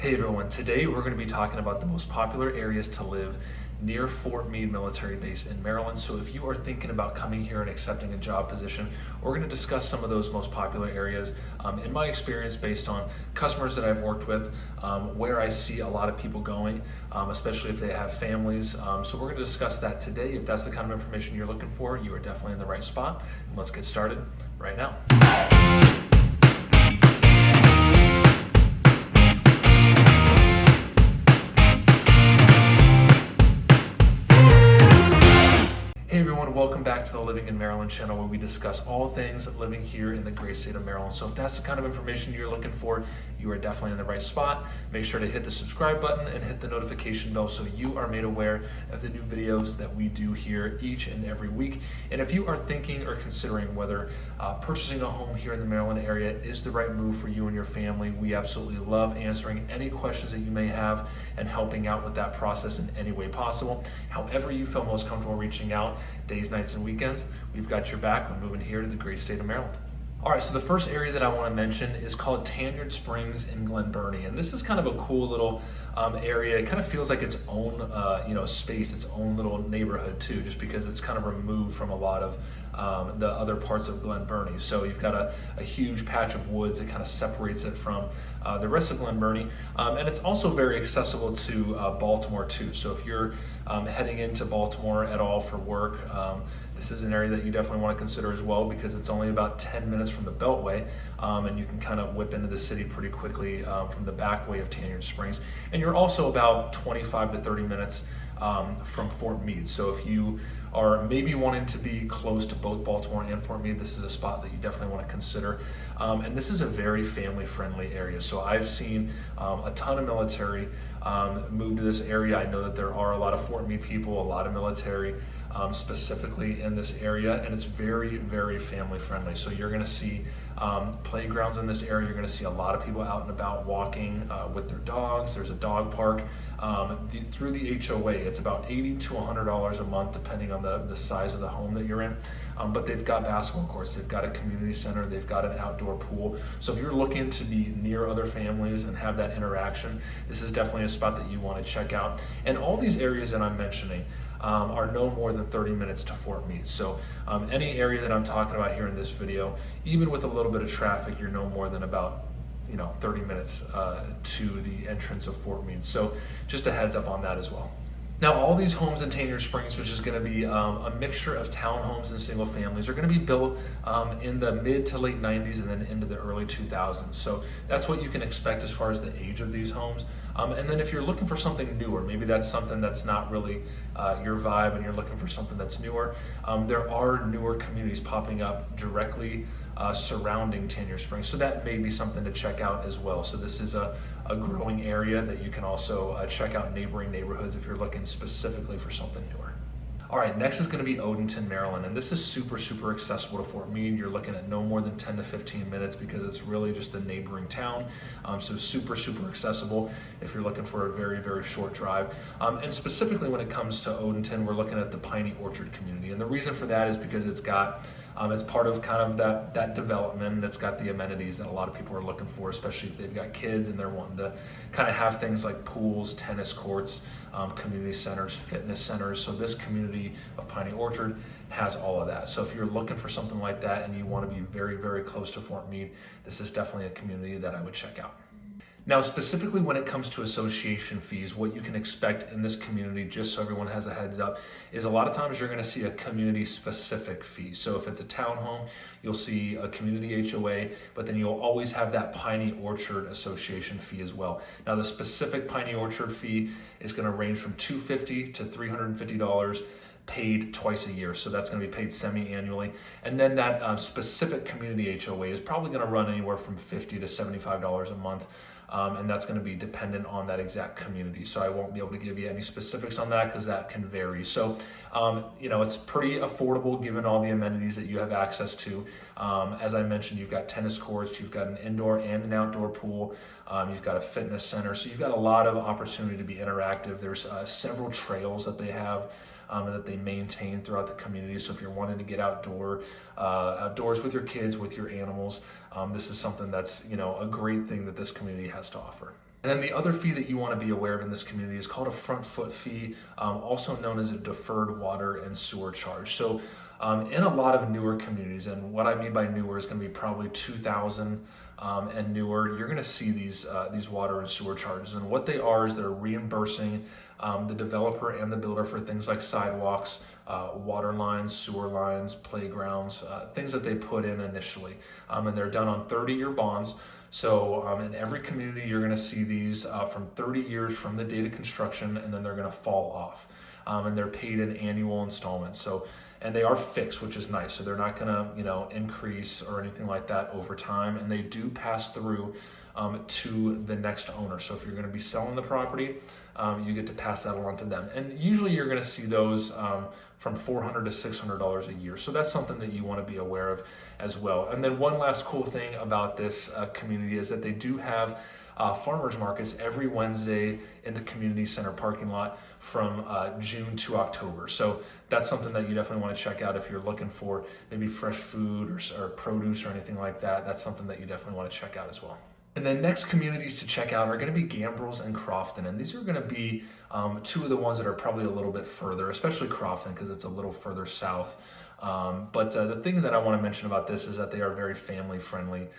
Hey everyone, today we're going to be talking about the most popular areas to live near Fort Meade Military Base in Maryland. So if you are thinking about coming here and accepting a job position, we're going to discuss some of those most popular areas. In my experience, based on customers that I've worked with, where I see a lot of people going, especially if they have families. So we're going to discuss that today. If that's the kind of information you're looking for, you are definitely in the right spot. And let's get started right now. Hey everyone, welcome back to the Living in Maryland channel, where we discuss all things living here in the great state of Maryland. So if that's the kind of information you're looking for, you are definitely in the right spot. Make sure to hit the subscribe button and hit the notification bell so you are made aware of the new videos that we do here each and every week. And if you are thinking or considering whether purchasing a home here in the Maryland area is the right move for you and your family, we absolutely love answering any questions that you may have and helping out with that process in any way possible. However you feel most comfortable reaching out, days, nights, and weekends, we've got your back when moving here to the great state of Maryland. All right, so the first area that I want to mention is called TANYARD Springs in GLEN, BURNIE, and this is kind of a cool little area. It kind of feels like its own space, its own little neighborhood too, just because it's kind of removed from a lot of the other parts of GLEN, BURNIE. So you've got a huge patch of woods that kind of separates it from the rest of GLEN, BURNIE, and it's also very accessible to Baltimore too. So if you're heading into Baltimore at all for work, this is an area that you definitely want to consider as well, because it's only about 10 minutes from the Beltway, and you can kind of whip into the city pretty quickly from the back way of TANYARD Springs. And you're also about 25 to 30 minutes from Fort Meade. So if you are maybe wanting to be close to both Baltimore and Fort Meade, this is a spot that you definitely want to consider. And this is a very family-friendly area. So I've seen a ton of military move to this area. I know that there are a lot of Fort Meade people, a lot of military specifically in this area, and it's very, very family-friendly. So you're going to see playgrounds in this area. You're going to see a lot of people out and about walking with their dogs. There's a dog park. Through the HOA, it's about $80 to $100 a month, depending on the size of the home that you're in. But they've got basketball courts, they've got a community center, they've got an outdoor pool. So if you're looking to be near other families and have that interaction, this is definitely a spot that you want to check out. And all these areas that I'm mentioning are no more than 30 minutes to Fort Meade. So any area that I'm talking about here in this video, even with a little bit of traffic, you're no more than about 30 minutes to the entrance of Fort Meade. So just a heads up on that as well. Now, all these homes in TANYARD Springs, which is going to be a mixture of townhomes and single families, are going to be built in the mid to late 90s and then into the early 2000s. So that's what you can expect as far as the age of these homes. And then if you're looking for something newer, maybe that's something that's not really your vibe and you're looking for something that's newer, there are newer communities popping up directly surrounding TANYARD Springs. So that may be something to check out as well. So this is a growing area that you can also check out neighboring neighborhoods if you're looking specifically for something newer. All right, next is going to be ODENTON, Maryland, and this is super, super accessible to Fort Meade. You're looking at no more than 10 to 15 minutes because it's really just the neighboring town. So super, super accessible if you're looking for a very, very short drive. And specifically when it comes to ODENTON, we're looking at the Piney Orchard community. And the reason for that is because it's got as part of kind of that development that's got the amenities that a lot of people are looking for, especially if they've got kids and they're wanting to kind of have things like pools, tennis courts, community centers, fitness centers. So this community of Piney Orchard has all of that. So if you're looking for something like that and you want to be very, very close to Fort Meade, this is definitely a community that I would check out. Now, specifically when it comes to association fees, what you can expect in this community, just so everyone has a heads up, is a lot of times you're going to see a community-specific fee. So if it's a townhome, you'll see a community HOA, but then you'll always have that Piney Orchard association fee as well. Now, the specific Piney Orchard fee is going to range from $250 to $350. Paid twice a year, so that's going to be paid semi-annually. And then that specific community HOA is probably going to run anywhere from $50 to $75 a month, and that's going to be dependent on that exact community. So I won't be able to give you any specifics on that because that can vary. So it's pretty affordable given all the amenities that you have access to. As I mentioned, you've got tennis courts, you've got an indoor and an outdoor pool, you've got a fitness center, so you've got a lot of opportunity to be interactive. There's several trails that they have that they maintain throughout the community. So if you're wanting to get outdoors with your kids, with your animals, this is something that's a great thing that this community has to offer. And then the other fee that you want to be aware of in this community is called a front foot fee, also known as a deferred water and sewer charge. So in a lot of newer communities, and what I mean by newer is going to be probably 2000 and newer, you're going to see these water and sewer charges. And what they are is they're reimbursing the developer and the builder for things like sidewalks, water lines, sewer lines, playgrounds, things that they put in initially. And they're done on 30-year bonds. So in every community, you're going to see these from 30 years from the date of construction, and then they're going to fall off. And they're paid in annual installments. So, and they are fixed, which is nice. So they're not going to, increase or anything like that over time. And they do pass through to the next owner. So if you're going to be selling the property, you get to pass that along to them. And usually you're going to see those from $400 to $600 a year. So that's something that you want to be aware of as well. And then one last cool thing about this community is that they do have farmers markets every Wednesday in the community center parking lot from June to October. So that's something that you definitely want to check out if you're looking for maybe fresh food or produce or anything like that. That's something that you definitely want to check out as well. And then next communities to check out are going to be Gambrils and Crofton. And these are going to be two of the ones that are probably a little bit further, especially Crofton because it's a little further south. But the thing that I want to mention about this is that they are very family friendly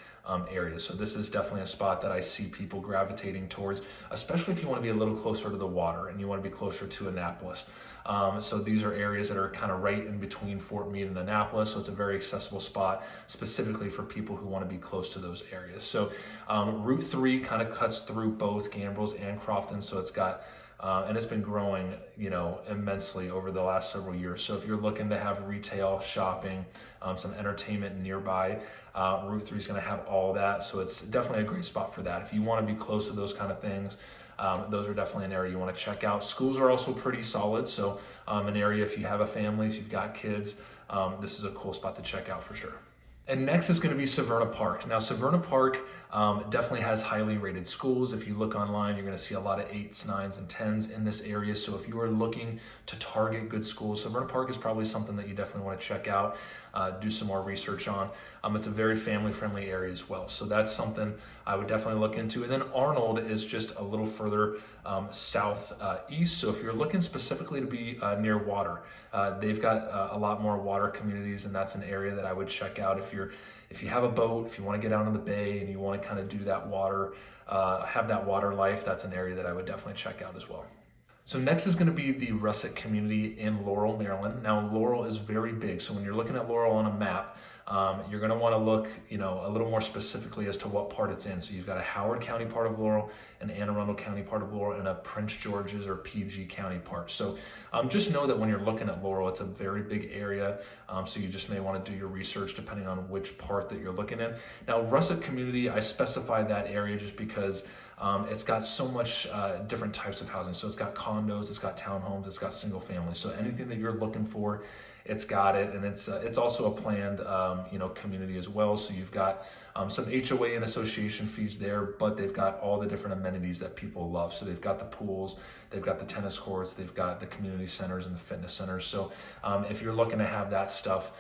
areas. So this is definitely a spot that I see people gravitating towards, especially if you want to be a little closer to the water and you want to be closer to Annapolis. So these are areas that are kind of right in between Fort Meade and Annapolis. So it's a very accessible spot specifically for people who want to be close to those areas. So Route 3 kind of cuts through both Gambrils and Crofton. So it's got and it's been growing, immensely over the last several years. So if you're looking to have retail, shopping, some entertainment nearby, Route 3 is going to have all that. So it's definitely a great spot for that. If you want to be close to those kind of things, those are definitely an area you want to check out. Schools are also pretty solid. So an area, if you have a family, if you've got kids, this is a cool spot to check out for sure. And next is going to be Severna Park. Now, Severna Park definitely has highly rated schools. If you look online, you're going to see a lot of 8s, 9s, and 10s in this area. So if you are looking to target good schools, Severna Park is probably something that you definitely want to check out, do some more research on. It's a very family-friendly area as well. So that's something I would definitely look into. And then Arnold is just a little further southeast. So if you're looking specifically to be near water, they've got a lot more water communities, and that's an area that I would check out if you have a boat, if you want to get out on the bay and you want to kind of do that water, have that water life. That's an area that I would definitely check out as well. So next is going to be the Russet community in Laurel, Maryland. Now Laurel is very big. So when you're looking at Laurel on a map, you're going to want to look, a little more specifically as to what part it's in. So you've got a Howard County part of Laurel, an Anne Arundel County part of Laurel, and a Prince George's or PG County part. So just know that when you're looking at Laurel, it's a very big area. So you just may want to do your research depending on which part that you're looking in. Now Russet community, I specify that area just because it's got so much different types of housing. So it's got condos, it's got townhomes, it's got single family. So anything that you're looking for, it's got it. And it's also a planned community as well. So you've got some HOA and association fees there, but they've got all the different amenities that people love. So they've got the pools, they've got the tennis courts, they've got the community centers and the fitness centers. So if you're looking to have that stuff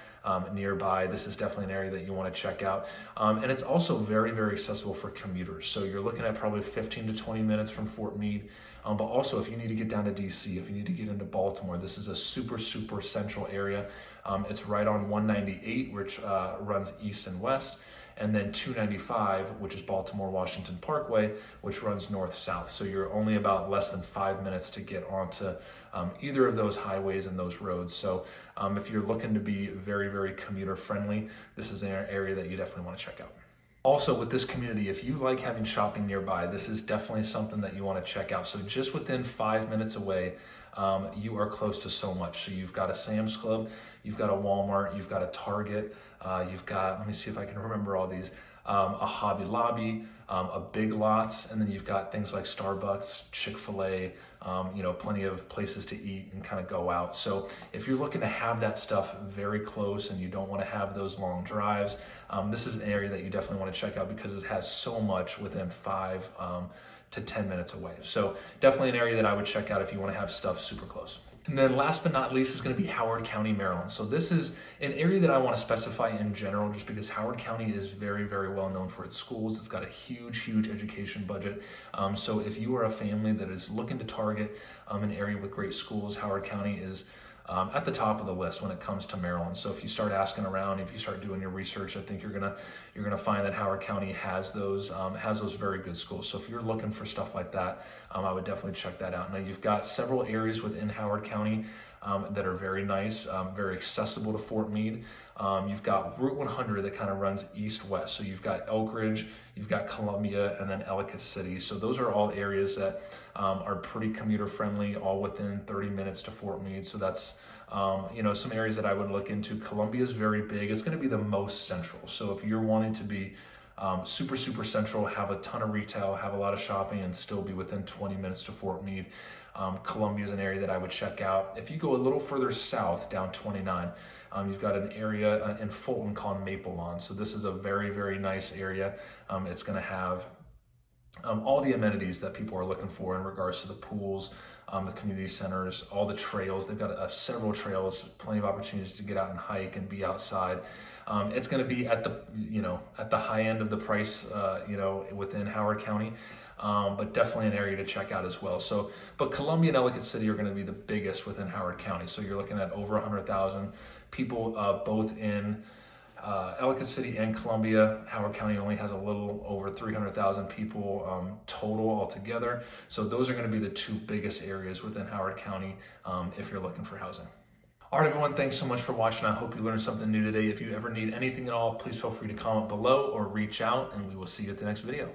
nearby, this is definitely an area that you want to check out. And it's also very, very accessible for commuters. So you're looking at probably 15 to 20 minutes from Fort Meade. But also if you need to get down to DC, if you need to get into Baltimore, this is a super, super central area. It's right on 198, which runs east and west. And then 295, which is Baltimore-Washington Parkway, which runs north-south. So you're only about less than 5 minutes to get onto either of those highways and those roads. So if you're looking to be very, very commuter-friendly, this is an area that you definitely want to check out. Also with this community, if you like having shopping nearby, this is definitely something that you want to check out. So just within 5 minutes away, you are close to so much. So you've got a Sam's Club, you've got a Walmart, you've got a Target, you've got, let me see if I can remember all these, a Hobby Lobby, a Big Lots, and then you've got things like Starbucks, Chick-fil-A, plenty of places to eat and kind of go out. So if you're looking to have that stuff very close and you don't want to have those long drives, this is an area that you definitely want to check out because it has so much within 5 to 10 minutes away. So definitely an area that I would check out if you want to have stuff super close. And then last but not least is going to be Howard County, Maryland. So this is an area that I want to specify in general just because Howard County is very, very well known for its schools. It's got a huge education budget. So if you are a family that is looking to target an area with great schools, Howard County is at the top of the list when it comes to Maryland. So if you start asking around, if you start doing your research, I think you're gonna find that Howard County has those very good schools. So if you're looking for stuff like that, I would definitely check that out. Now you've got several areas within Howard County that are very nice, very accessible to Fort Meade. You've got Route 100 that kind of runs east-west. So you've got Elk Ridge, you've got Columbia, and then Ellicott City. So those are all areas that are pretty commuter friendly, all within 30 minutes to Fort Meade. So that's some areas that I would look into. Columbia is very big. It's going to be the most central. So if you're wanting to be super central, have a ton of retail, have a lot of shopping, and still be within 20 minutes to Fort Meade, Columbia is an area that I would check out. If you go a little further south, down 29, you've got an area in Fulton called Maple Lawn. So this is a very nice area. It's going to have all the amenities that people are looking for in regards to the pools, the community centers, all the trails. They've got several trails, plenty of opportunities to get out and hike and be outside. It's going to be at the high end of the price, within Howard County. But definitely an area to check out as well. But Columbia and Ellicott City are going to be the biggest within Howard County. So you're looking at over 100,000 people, both in Ellicott City and Columbia. Howard County only has a little over 300,000 people total altogether. So those are going to be the two biggest areas within Howard County if you're looking for housing. All right, everyone, thanks so much for watching. I hope you learned something new today. If you ever need anything at all, please feel free to comment below or reach out, and we will see you at the next video.